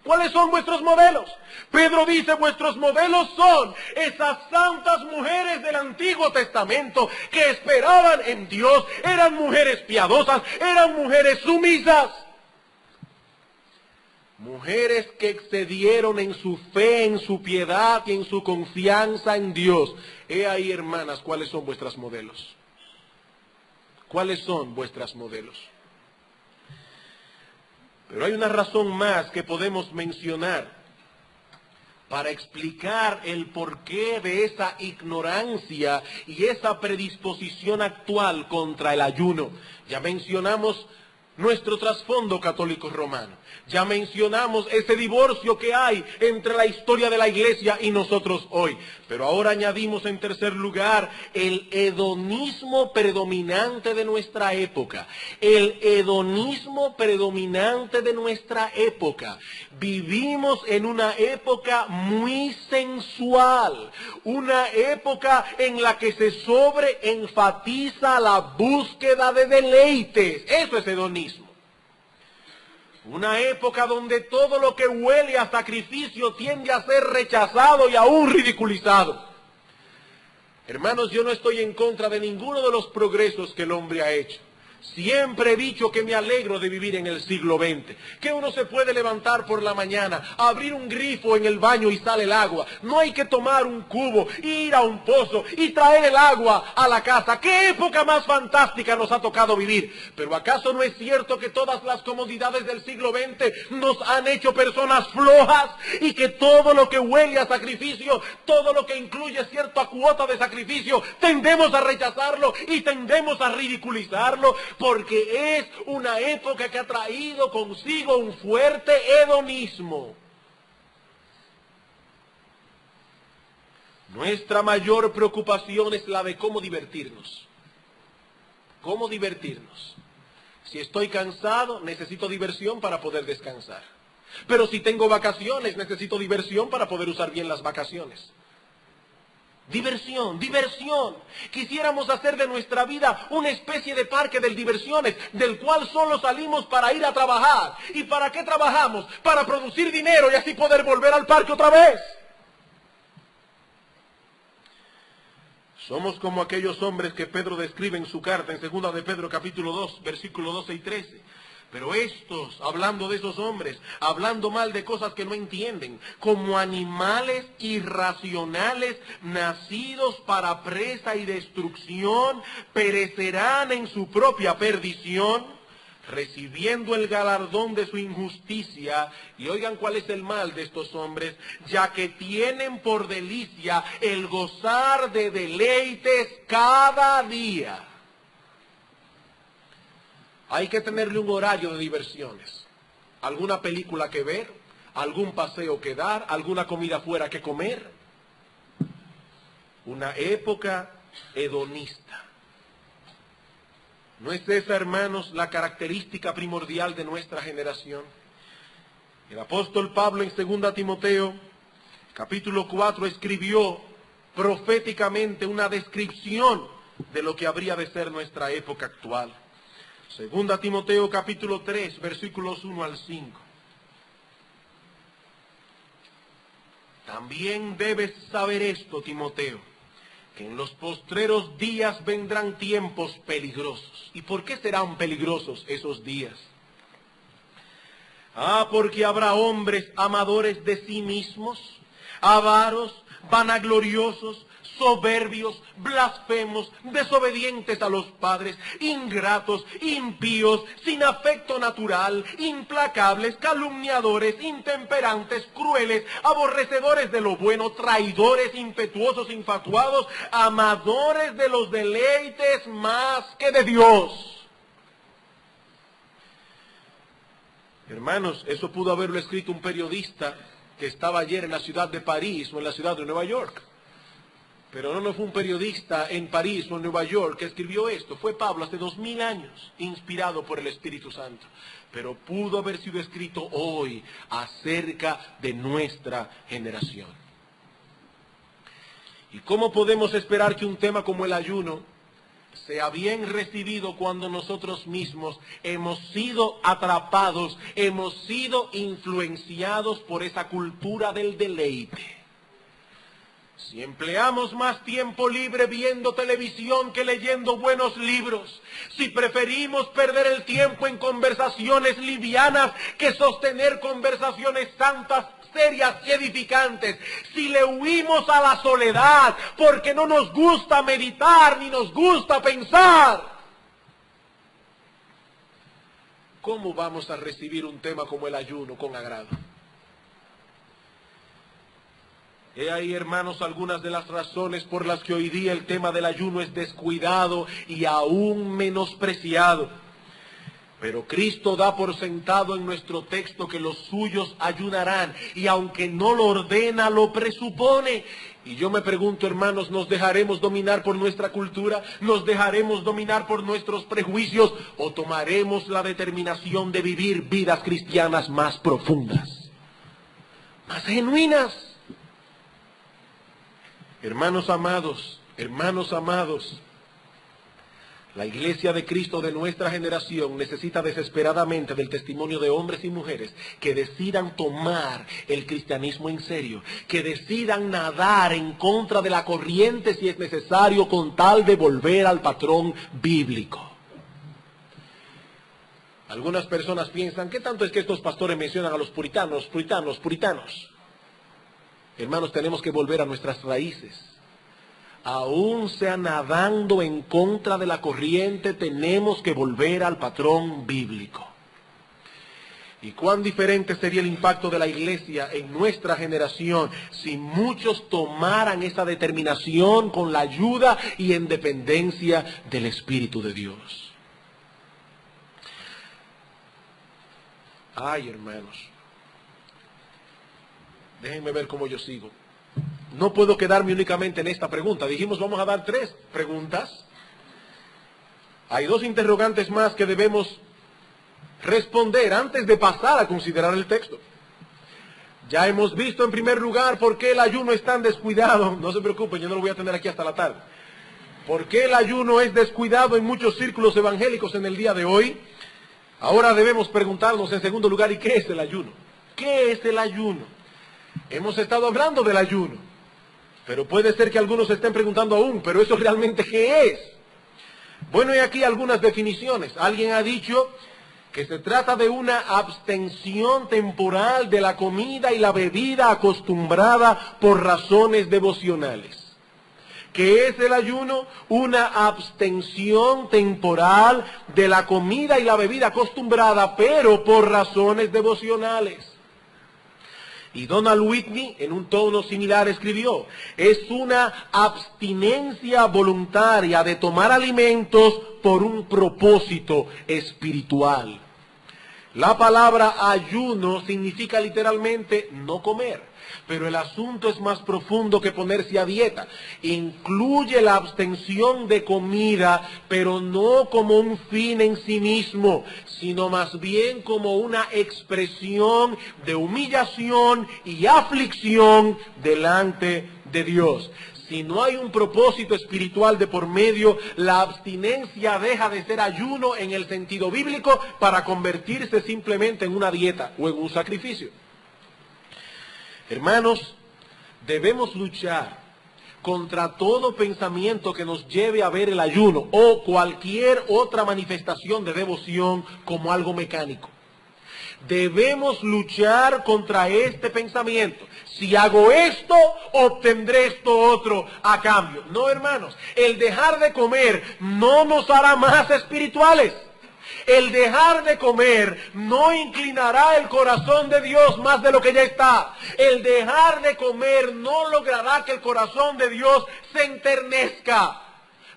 ¿Cuáles son vuestros modelos? Pedro dice: vuestros modelos son esas santas mujeres del Antiguo Testamento que esperaban en Dios, eran mujeres piadosas, eran mujeres sumisas. Mujeres que excedieron en su fe, en su piedad y en su confianza en Dios. He ahí, hermanas, ¿cuáles son vuestros modelos? ¿Cuáles son vuestros modelos? Pero hay una razón más que podemos mencionar para explicar el porqué de esa ignorancia y esa predisposición actual contra el ayuno. Ya mencionamos nuestro trasfondo católico romano. Ya mencionamos ese divorcio que hay entre la historia de la iglesia y nosotros hoy. Pero ahora añadimos en tercer lugar el hedonismo predominante de nuestra época. El hedonismo predominante de nuestra época. Vivimos en una época muy sensual. Una época en la que se sobreenfatiza la búsqueda de deleites. Eso es hedonismo. Una época donde todo lo que huele a sacrificio tiende a ser rechazado y aún ridiculizado. Hermanos, yo no estoy en contra de ninguno de los progresos que el hombre ha hecho. Siempre he dicho que me alegro de vivir en el siglo XX, que uno se puede levantar por la mañana, abrir un grifo en el baño y sale el agua. No hay que tomar un cubo, ir a un pozo y traer el agua a la casa. ¡Qué época más fantástica nos ha tocado vivir! Pero ¿acaso no es cierto que todas las comodidades del siglo XX nos han hecho personas flojas y que todo lo que huele a sacrificio, todo lo que incluye cierta cuota de sacrificio, tendemos a rechazarlo y tendemos a ridiculizarlo? Porque es una época que ha traído consigo un fuerte hedonismo. Nuestra mayor preocupación es la de cómo divertirnos. ¿Cómo divertirnos? Si estoy cansado, necesito diversión para poder descansar. Pero si tengo vacaciones, necesito diversión para poder usar bien las vacaciones. Diversión, diversión. Quisiéramos hacer de nuestra vida una especie de parque de diversiones, del cual solo salimos para ir a trabajar. ¿Y para qué trabajamos? Para producir dinero y así poder volver al parque otra vez. Somos como aquellos hombres que Pedro describe en su carta en 2 de Pedro capítulo 2, versículos 12 y 13. Pero estos, hablando de esos hombres, hablando mal de cosas que no entienden, como animales irracionales, nacidos para presa y destrucción, perecerán en su propia perdición, recibiendo el galardón de su injusticia. Y oigan cuál es el mal de estos hombres, ya que tienen por delicia el gozar de deleites cada día. Hay que tenerle un horario de diversiones. Alguna película que ver, algún paseo que dar, alguna comida fuera que comer. Una época hedonista. ¿No es esa, hermanos, la característica primordial de nuestra generación? El apóstol Pablo en 2 Timoteo, capítulo 4, escribió proféticamente una descripción de lo que habría de ser nuestra época actual. 2 Timoteo capítulo 3, versículos 1 al 5. También debes saber esto, Timoteo, que en los postreros días vendrán tiempos peligrosos. ¿Y por qué serán peligrosos esos días? Porque habrá hombres amadores de sí mismos, avaros, vanagloriosos, soberbios, blasfemos, desobedientes a los padres, ingratos, impíos, sin afecto natural, implacables, calumniadores, intemperantes, crueles, aborrecedores de lo bueno, traidores, impetuosos, infatuados, amadores de los deleites más que de Dios. Hermanos, eso pudo haberlo escrito un periodista que estaba ayer en la ciudad de París o en la ciudad de Nueva York. Pero no fue un periodista en París o en Nueva York que escribió esto. Fue Pablo hace 2000 años, inspirado por el Espíritu Santo. Pero pudo haber sido escrito hoy acerca de nuestra generación. ¿Y cómo podemos esperar que un tema como el ayuno sea bien recibido cuando nosotros mismos hemos sido atrapados, hemos sido influenciados por esa cultura del deleite? Si empleamos más tiempo libre viendo televisión que leyendo buenos libros, si preferimos perder el tiempo en conversaciones livianas que sostener conversaciones santas, serias y edificantes, si le huimos a la soledad porque no nos gusta meditar ni nos gusta pensar, ¿cómo vamos a recibir un tema como el ayuno con agrado? He ahí, hermanos, algunas de las razones por las que hoy día el tema del ayuno es descuidado y aún menospreciado. Pero Cristo da por sentado en nuestro texto que los suyos ayunarán, y aunque no lo ordena, lo presupone. Y yo me pregunto, hermanos, ¿nos dejaremos dominar por nuestra cultura? ¿Nos dejaremos dominar por nuestros prejuicios? ¿O tomaremos la determinación de vivir vidas cristianas más profundas, más genuinas? Hermanos amados, la iglesia de Cristo de nuestra generación necesita desesperadamente del testimonio de hombres y mujeres que decidan tomar el cristianismo en serio, que decidan nadar en contra de la corriente si es necesario con tal de volver al patrón bíblico. Algunas personas piensan, ¿qué tanto es que estos pastores mencionan a los puritanos? Hermanos, tenemos que volver a nuestras raíces. Aún sea nadando en contra de la corriente, tenemos que volver al patrón bíblico. ¿Y cuán diferente sería el impacto de la iglesia en nuestra generación si muchos tomaran esa determinación con la ayuda y en dependencia del Espíritu de Dios? Ay, hermanos, déjenme ver cómo yo sigo. No puedo quedarme únicamente en esta pregunta. Dijimos, vamos a dar 3 preguntas. Hay 2 interrogantes más que debemos responder antes de pasar a considerar el texto. Ya hemos visto en primer lugar por qué el ayuno es tan descuidado. No se preocupen, yo no lo voy a tener aquí hasta la tarde. ¿Por qué el ayuno es descuidado en muchos círculos evangélicos en el día de hoy? Ahora debemos preguntarnos en segundo lugar, ¿y qué es el ayuno? ¿Qué es el ayuno? Hemos estado hablando del ayuno. Pero puede ser que algunos se estén preguntando aún, ¿pero eso realmente qué es? Bueno, y aquí algunas definiciones. Alguien ha dicho que se trata de una abstención temporal de la comida y la bebida acostumbrada por razones devocionales. ¿Qué es el ayuno? Una abstención temporal de la comida y la bebida acostumbrada, pero por razones devocionales. Y Donald Whitney, en un tono similar, escribió, es una abstinencia voluntaria de tomar alimentos por un propósito espiritual. La palabra ayuno significa literalmente no comer, pero el asunto es más profundo que ponerse a dieta. Incluye la abstención de comida, pero no como un fin en sí mismo, sino más bien como una expresión de humillación y aflicción delante de Dios. Si no hay un propósito espiritual de por medio, la abstinencia deja de ser ayuno en el sentido bíblico para convertirse simplemente en una dieta o en un sacrificio. Hermanos, debemos luchar contra todo pensamiento que nos lleve a ver el ayuno o cualquier otra manifestación de devoción como algo mecánico. Debemos luchar contra este pensamiento. Si hago esto, obtendré esto otro a cambio. No, hermanos, el dejar de comer no nos hará más espirituales. El dejar de comer no inclinará el corazón de Dios más de lo que ya está. El dejar de comer no logrará que el corazón de Dios se enternezca.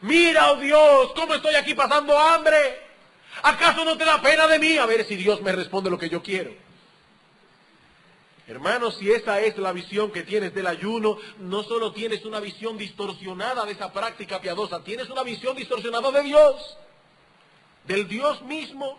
Mira, oh Dios, cómo estoy aquí pasando hambre. ¿Acaso no te da pena de mí? A ver si Dios me responde lo que yo quiero. Hermanos, si esa es la visión que tienes del ayuno, no solo tienes una visión distorsionada de esa práctica piadosa, tienes una visión distorsionada de Dios, del Dios mismo.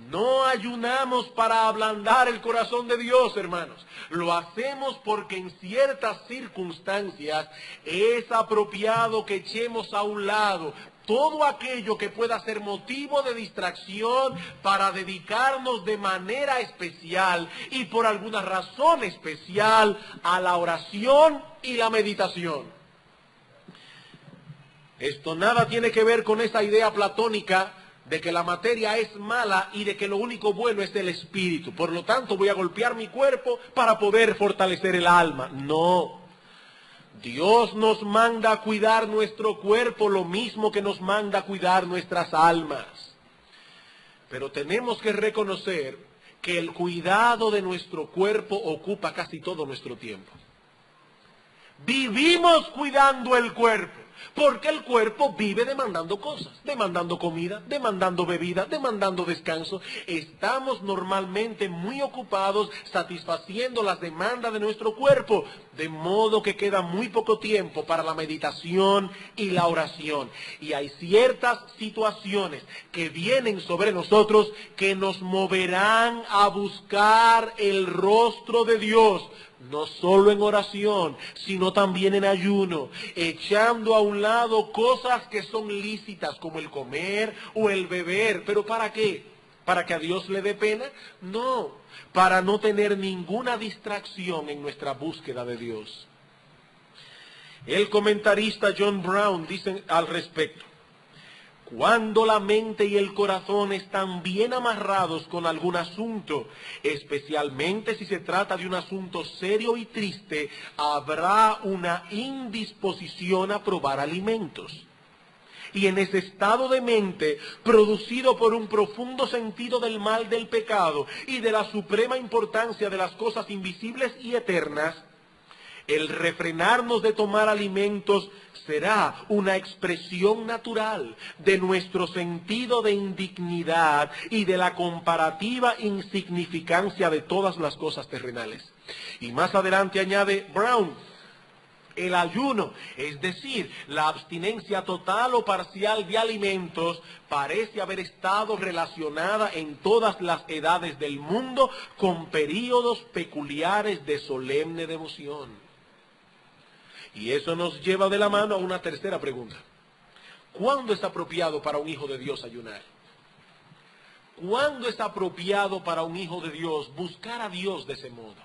No ayunamos para ablandar el corazón de Dios, hermanos. Lo hacemos porque en ciertas circunstancias es apropiado que echemos a un lado todo aquello que pueda ser motivo de distracción para dedicarnos de manera especial y por alguna razón especial a la oración y la meditación. Esto nada tiene que ver con esa idea platónica de que la materia es mala y de que lo único bueno es el espíritu. Por lo tanto, voy a golpear mi cuerpo para poder fortalecer el alma. No. Dios nos manda a cuidar nuestro cuerpo lo mismo que nos manda a cuidar nuestras almas. Pero tenemos que reconocer que el cuidado de nuestro cuerpo ocupa casi todo nuestro tiempo. Vivimos cuidando el cuerpo. Porque el cuerpo vive demandando cosas, demandando comida, demandando bebida, demandando descanso. Estamos normalmente muy ocupados satisfaciendo las demandas de nuestro cuerpo, de modo que queda muy poco tiempo para la meditación y la oración. Y hay ciertas situaciones que vienen sobre nosotros que nos moverán a buscar el rostro de Dios. No solo en oración, sino también en ayuno, echando a un lado cosas que son lícitas, como el comer o el beber. ¿Pero para qué? ¿Para que a Dios le dé pena? No, para no tener ninguna distracción en nuestra búsqueda de Dios. El comentarista John Brown dice al respecto: cuando la mente y el corazón están bien amarrados con algún asunto, especialmente si se trata de un asunto serio y triste, habrá una indisposición a probar alimentos. Y en ese estado de mente, producido por un profundo sentido del mal del pecado y de la suprema importancia de las cosas invisibles y eternas, el refrenarnos de tomar alimentos será una expresión natural de nuestro sentido de indignidad y de la comparativa insignificancia de todas las cosas terrenales. Y más adelante añade Brown: el ayuno, es decir, la abstinencia total o parcial de alimentos, parece haber estado relacionada en todas las edades del mundo con períodos peculiares de solemne devoción. Y eso nos lleva de la mano a una tercera pregunta: ¿cuándo es apropiado para un hijo de Dios ayunar? ¿Cuándo es apropiado para un hijo de Dios buscar a Dios de ese modo?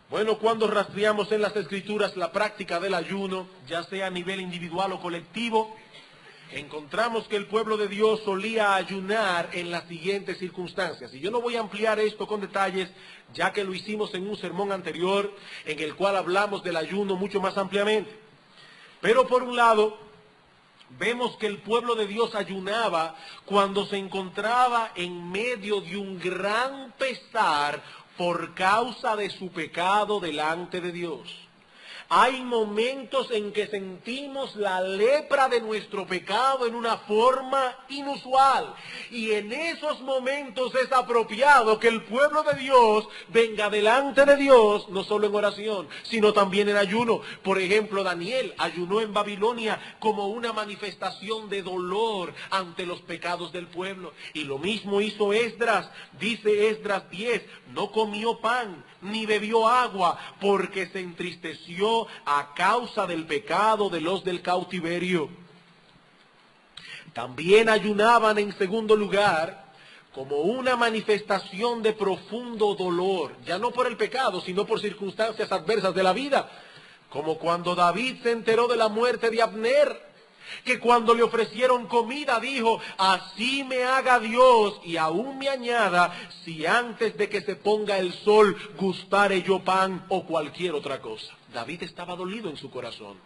Bueno, cuando rastreamos en las Escrituras la práctica del ayuno, ya sea a nivel individual o colectivo, encontramos que el pueblo de Dios solía ayunar en las siguientes circunstancias. Y yo no voy a ampliar esto con detalles, ya que lo hicimos en un sermón anterior, en el cual hablamos del ayuno mucho más ampliamente. Pero por un lado, vemos que el pueblo de Dios ayunaba cuando se encontraba en medio de un gran pesar por causa de su pecado delante de Dios. Hay momentos en que sentimos la lepra de nuestro pecado en una forma inusual. Y en esos momentos es apropiado que el pueblo de Dios venga delante de Dios, no solo en oración, sino también en ayuno. Por ejemplo, Daniel ayunó en Babilonia como una manifestación de dolor ante los pecados del pueblo. Y lo mismo hizo Esdras. Dice Esdras 10, no comió pan ni bebió agua porque se entristeció a causa del pecado de los del cautiverio. También ayunaban en segundo lugar como una manifestación de profundo dolor, ya no por el pecado, sino por circunstancias adversas de la vida, como cuando David se enteró de la muerte de Abner, que cuando le ofrecieron comida dijo: así me haga Dios y aún me añada, si antes de que se ponga el sol gustare yo pan o cualquier otra cosa. David estaba dolido en su corazón.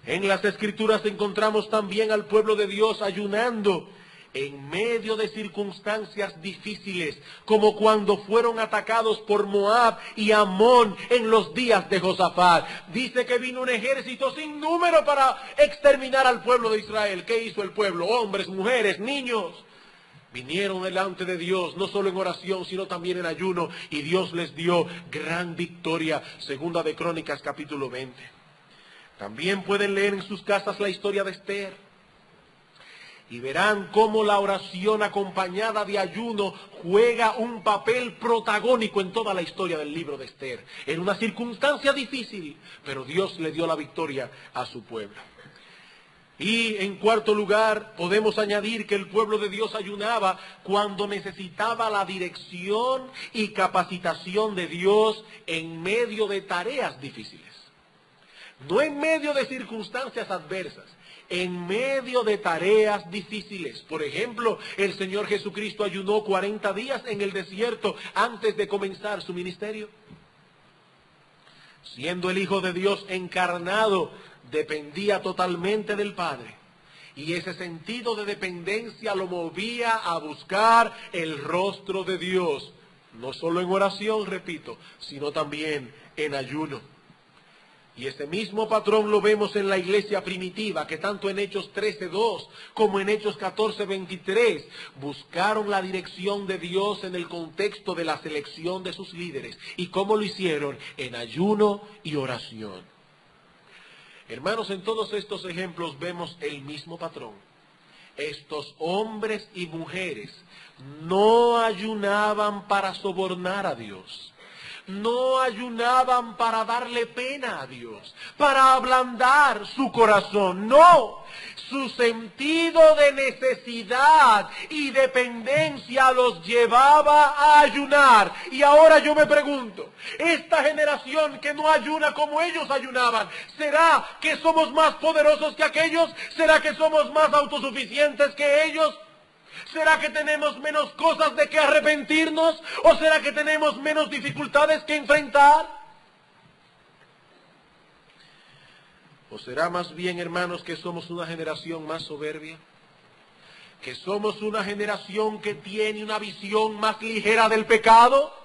En las Escrituras encontramos también al pueblo de Dios ayunando en medio de circunstancias difíciles, como cuando fueron atacados por Moab y Amón en los días de Josafat. Dice que vino un ejército sin número para exterminar al pueblo de Israel. ¿Qué hizo el pueblo? Hombres, mujeres, niños. Vinieron delante de Dios, no solo en oración, sino también en ayuno, y Dios les dio gran victoria. Segunda de Crónicas, capítulo 20. También pueden leer en sus casas la historia de Esther. Y verán cómo la oración acompañada de ayuno juega un papel protagónico en toda la historia del libro de Esther. En una circunstancia difícil, pero Dios le dio la victoria a su pueblo. Y en cuarto lugar, podemos añadir que el pueblo de Dios ayunaba cuando necesitaba la dirección y capacitación de Dios en medio de tareas difíciles. No en medio de circunstancias adversas, en medio de tareas difíciles. Por ejemplo, el Señor Jesucristo ayunó 40 días en el desierto antes de comenzar su ministerio. Siendo el Hijo de Dios encarnado, dependía totalmente del Padre. Y ese sentido de dependencia lo movía a buscar el rostro de Dios. No solo en oración, repito, sino también en ayuno. Y ese mismo patrón lo vemos en la iglesia primitiva, que tanto en Hechos 13:2 como en Hechos 14:23 buscaron la dirección de Dios en el contexto de la selección de sus líderes. ¿Y cómo lo hicieron? En ayuno y oración. Hermanos, en todos estos ejemplos vemos el mismo patrón. Estos hombres y mujeres no ayunaban para sobornar a Dios. No ayunaban para darle pena a Dios, para ablandar su corazón. No, su sentido de necesidad y dependencia los llevaba a ayunar. Y ahora yo me pregunto, esta generación que no ayuna como ellos ayunaban, ¿será que somos más poderosos que aquellos? ¿Será que somos más autosuficientes que ellos? ¿Será que tenemos menos cosas de que arrepentirnos? ¿O será que tenemos menos dificultades que enfrentar? ¿O será más bien, hermanos, que somos una generación más soberbia? ¿Que somos una generación que tiene una visión más ligera del pecado?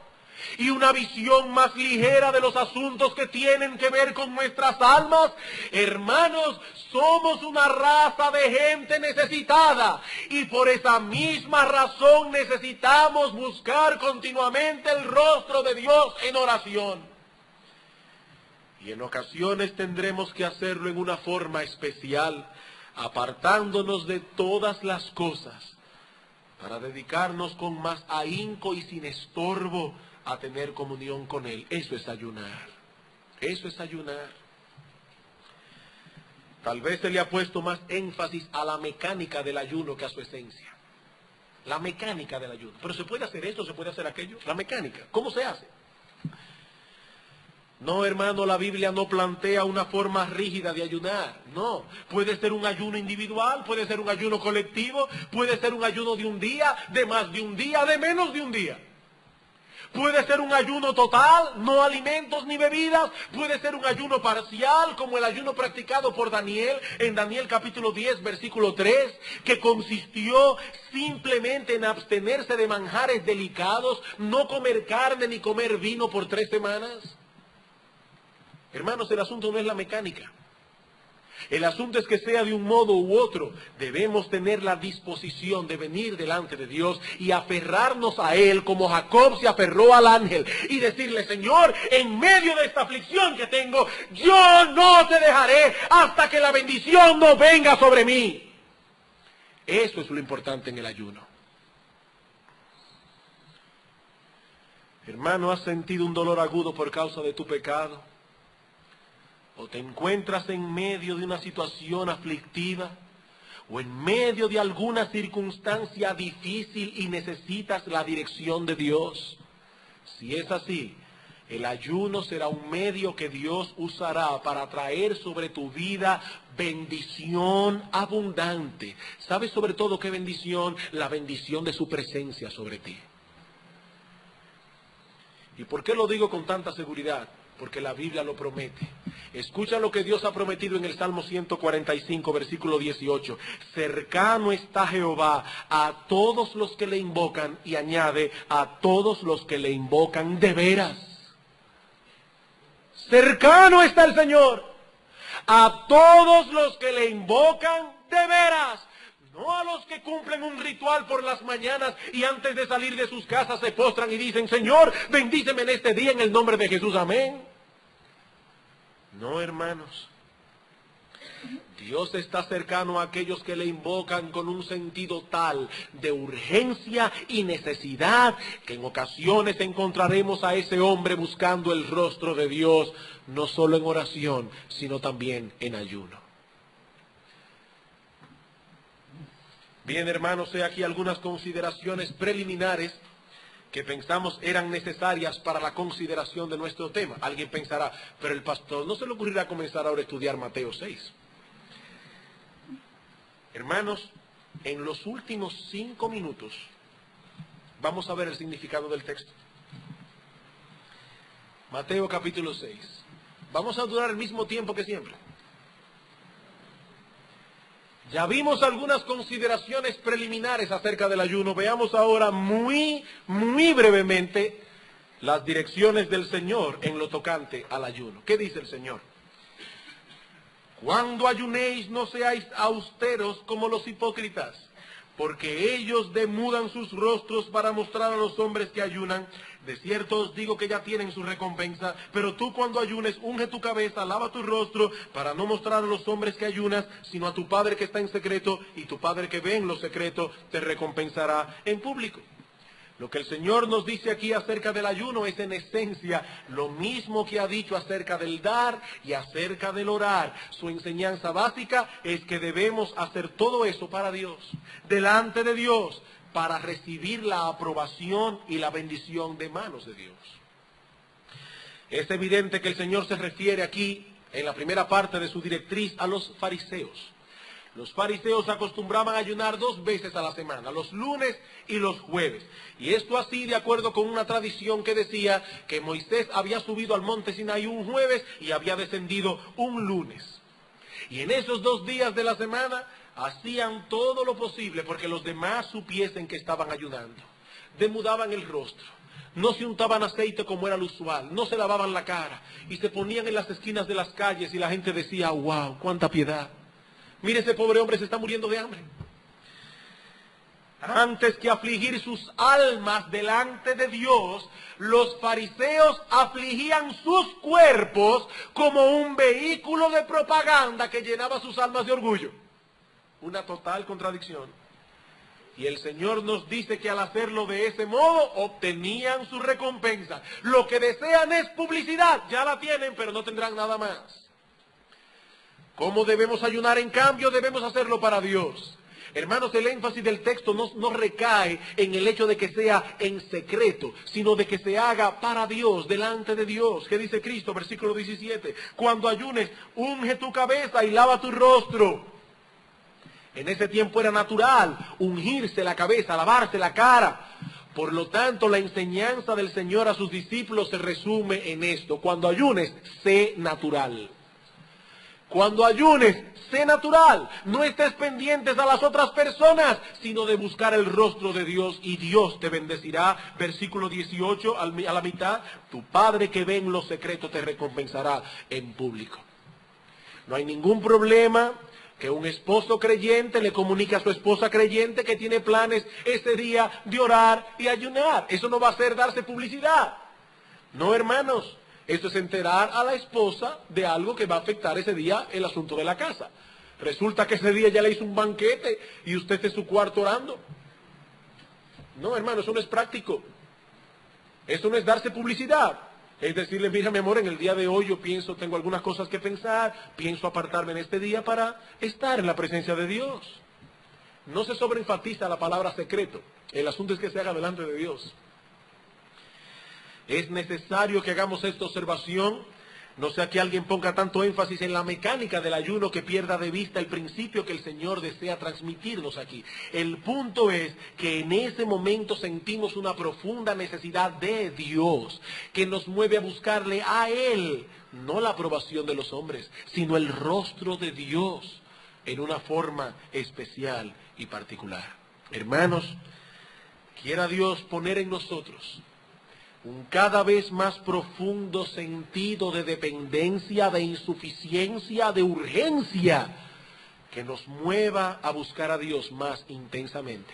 Y una visión más ligera de los asuntos que tienen que ver con nuestras almas. Hermanos, somos una raza de gente necesitada, y por esa misma razón necesitamos buscar continuamente el rostro de Dios en oración. Y en ocasiones tendremos que hacerlo en una forma especial, apartándonos de todas las cosas, para dedicarnos con más ahínco y sin estorbo a tener comunión con Él. Eso es ayunar. Eso es ayunar. Tal vez se le ha puesto más énfasis a la mecánica del ayuno que a su esencia. La mecánica del ayuno. Pero se puede hacer esto, se puede hacer aquello. La mecánica. ¿Cómo se hace? No, hermano, la Biblia no plantea una forma rígida de ayunar. No. Puede ser un ayuno individual, puede ser un ayuno colectivo, puede ser un ayuno de un día, de más de un día, de menos de un día. Puede ser un ayuno total, no alimentos ni bebidas. Puede ser un ayuno parcial, como el ayuno practicado por Daniel, en Daniel capítulo 10, versículo 3, que consistió simplemente en abstenerse de manjares delicados, no comer carne ni comer vino por 3 semanas. Hermanos, el asunto no es la mecánica. El asunto es que sea de un modo u otro, debemos tener la disposición de venir delante de Dios y aferrarnos a Él como Jacob se aferró al ángel y decirle: Señor, en medio de esta aflicción que tengo, yo no te dejaré hasta que la bendición no venga sobre mí. Eso es lo importante en el ayuno. Hermano, ¿has sentido un dolor agudo por causa de tu pecado? ¿O te encuentras en medio de una situación aflictiva? ¿O en medio de alguna circunstancia difícil y necesitas la dirección de Dios? Si es así, el ayuno será un medio que Dios usará para traer sobre tu vida bendición abundante. ¿Sabes sobre todo qué bendición? La bendición de su presencia sobre ti. ¿Y por qué lo digo con tanta seguridad? Porque la Biblia lo promete. Escucha lo que Dios ha prometido en el Salmo 145, versículo 18. Cercano está Jehová a todos los que le invocan, y añade, a todos los que le invocan de veras. Cercano está el Señor a todos los que le invocan de veras. No a los que cumplen un ritual por las mañanas y antes de salir de sus casas se postran y dicen: Señor, bendíceme en este día en el nombre de Jesús, amén. No, hermanos. Dios está cercano a aquellos que le invocan con un sentido tal de urgencia y necesidad que en ocasiones encontraremos a ese hombre buscando el rostro de Dios, no solo en oración, sino también en ayuno. Bien, hermanos, he aquí algunas consideraciones preliminares que pensamos eran necesarias para la consideración de nuestro tema. Alguien pensará: pero el pastor no se le ocurrirá comenzar ahora a estudiar Mateo 6. Hermanos, en los últimos 5 minutos vamos a ver el significado del texto. Mateo capítulo 6. Vamos a durar el mismo tiempo que siempre. Ya vimos algunas consideraciones preliminares acerca del ayuno. Veamos ahora muy brevemente las direcciones del Señor en lo tocante al ayuno. ¿Qué dice el Señor? Cuando ayunéis, no seáis austeros como los hipócritas, porque ellos demudan sus rostros para mostrar a los hombres que ayunan. De cierto os digo que ya tienen su recompensa. Pero tú, cuando ayunes, unge tu cabeza, lava tu rostro, para no mostrar a los hombres que ayunas, sino a tu Padre que está en secreto, y tu Padre que ve en lo secreto te recompensará en público. Lo que el Señor nos dice aquí acerca del ayuno es en esencia lo mismo que ha dicho acerca del dar y acerca del orar. Su enseñanza básica es que debemos hacer todo eso para Dios, delante de Dios, para recibir la aprobación y la bendición de manos de Dios. Es evidente que el Señor se refiere aquí, en la primera parte de su directriz, a los fariseos. Los fariseos acostumbraban a ayunar 2 veces a la semana, los lunes y los jueves. Y esto así de acuerdo con una tradición que decía que Moisés había subido al monte Sinaí un jueves y había descendido un lunes. Y en esos 2 días de la semana hacían todo lo posible porque los demás supiesen que estaban ayunando. Demudaban el rostro, no se untaban aceite como era lo usual, no se lavaban la cara y se ponían en las esquinas de las calles y la gente decía, wow, cuánta piedad. Mire, ese pobre hombre se está muriendo de hambre. Antes que afligir sus almas delante de Dios, los fariseos afligían sus cuerpos como un vehículo de propaganda que llenaba sus almas de orgullo. Una total contradicción. Y el Señor nos dice que al hacerlo de ese modo, obtenían su recompensa. Lo que desean es publicidad, ya la tienen, pero no tendrán nada más. ¿Cómo debemos ayunar? En cambio, debemos hacerlo para Dios. Hermanos, el énfasis del texto no recae en el hecho de que sea en secreto, sino de que se haga para Dios, delante de Dios. ¿Qué dice Cristo? Versículo 17. Cuando ayunes, unge tu cabeza y lava tu rostro. En ese tiempo era natural ungirse la cabeza, lavarse la cara. Por lo tanto, la enseñanza del Señor a sus discípulos se resume en esto. Cuando ayunes, sé natural. Cuando ayunes, sé natural. No estés pendientes a las otras personas, sino de buscar el rostro de Dios y Dios te bendecirá. Versículo 18, a la mitad. Tu Padre que ve en lo secreto te recompensará en público. No hay ningún problema que un esposo creyente le comunique a su esposa creyente que tiene planes ese día de orar y ayunar. Eso no va a ser darse publicidad. No, hermanos. Esto es enterar a la esposa de algo que va a afectar ese día el asunto de la casa. Resulta que ese día ya le hizo un banquete y usted está en su cuarto orando. No, hermano, eso no es práctico. Eso no es darse publicidad. Es decirle, mira, mi amor, en el día de hoy yo pienso, tengo algunas cosas que pensar, pienso apartarme en este día para estar en la presencia de Dios. No se sobreenfatiza la palabra secreto. El asunto es que se haga delante de Dios. Es necesario que hagamos esta observación, no sea que alguien ponga tanto énfasis en la mecánica del ayuno que pierda de vista el principio que el Señor desea transmitirnos aquí. El punto es que en ese momento sentimos una profunda necesidad de Dios, que nos mueve a buscarle a Él, no la aprobación de los hombres, sino el rostro de Dios en una forma especial y particular. Hermanos, quiera Dios poner en nosotros un cada vez más profundo sentido de dependencia, de insuficiencia, de urgencia, que nos mueva a buscar a Dios más intensamente.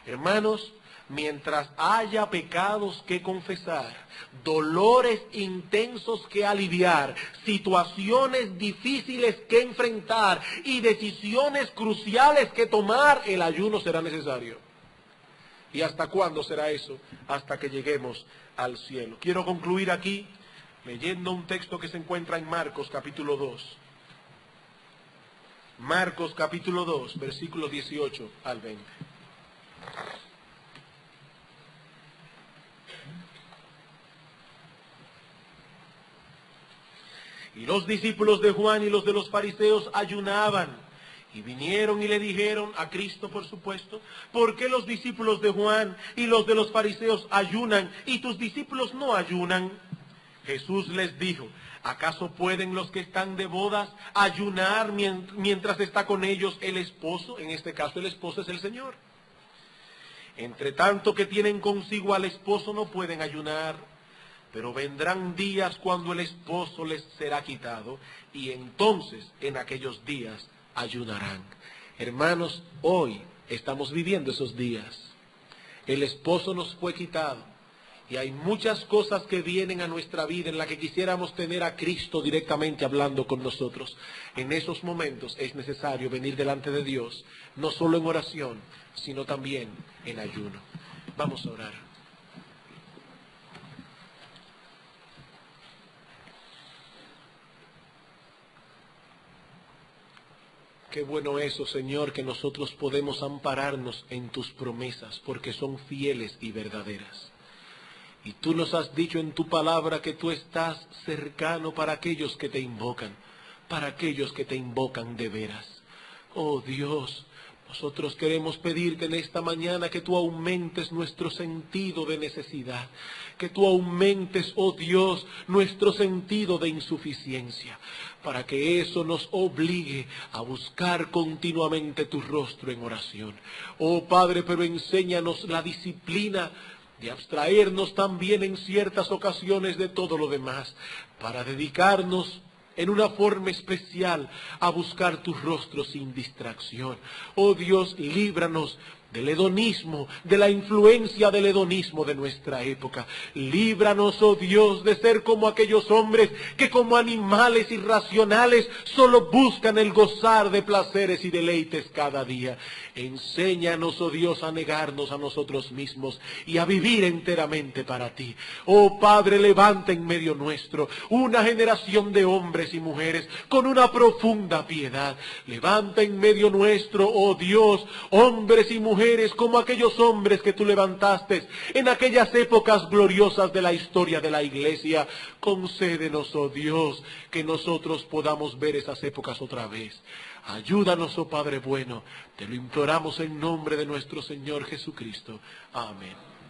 Hermanos, mientras haya pecados que confesar, dolores intensos que aliviar, situaciones difíciles que enfrentar y decisiones cruciales que tomar, el ayuno será necesario. ¿Y hasta cuándo será eso? Hasta que lleguemos al cielo. Quiero concluir aquí leyendo un texto que se encuentra en Marcos capítulo 2. Marcos capítulo 2, versículos 18 al 20. Y los discípulos de Juan y los de los fariseos ayunaban. Y vinieron y le dijeron a Cristo, por supuesto, ¿por qué los discípulos de Juan y los de los fariseos ayunan y tus discípulos no ayunan? Jesús les dijo, ¿acaso pueden los que están de bodas ayunar mientras está con ellos el esposo? En este caso el esposo es el Señor. Entre tanto que tienen consigo al esposo no pueden ayunar. pero vendrán días cuando el esposo les será quitado, y entonces en aquellos días ayunarán. Hermanos, hoy estamos viviendo esos días. El esposo nos fue quitado, y hay muchas cosas que vienen a nuestra vida en las que quisiéramos tener a Cristo directamente hablando con nosotros. En esos momentos es necesario venir delante de Dios, no solo en oración, sino también en ayuno. Vamos a orar. Qué bueno eso, Señor, que nosotros podemos ampararnos en tus promesas, porque son fieles y verdaderas. Y tú nos has dicho en tu palabra que tú estás cercano para aquellos que te invocan, para aquellos que te invocan de veras. Oh Dios, nosotros queremos pedirte en esta mañana que tú aumentes nuestro sentido de necesidad, que tú aumentes, oh Dios, nuestro sentido de insuficiencia, para que eso nos obligue a buscar continuamente tu rostro en oración. Oh Padre, pero enséñanos la disciplina de abstraernos también en ciertas ocasiones de todo lo demás, para dedicarnos en una forma especial a buscar tu rostro sin distracción. Oh Dios, líbranos del hedonismo, de la influencia del hedonismo de nuestra época. Líbranos, oh Dios, de ser como aquellos hombres que como animales irracionales solo buscan el gozar de placeres y deleites cada día. Enséñanos, oh Dios, a negarnos a nosotros mismos y a vivir enteramente para ti. Oh Padre, levanta en medio nuestro una generación de hombres y mujeres con una profunda piedad. Levanta en medio nuestro, oh Dios, hombres y mujeres como aquellos hombres que tú levantaste en aquellas épocas gloriosas de la historia de la iglesia. Concédenos, oh Dios, que nosotros podamos ver esas épocas otra vez. Ayúdanos, oh Padre bueno, te lo imploramos en nombre de nuestro Señor Jesucristo. Amén.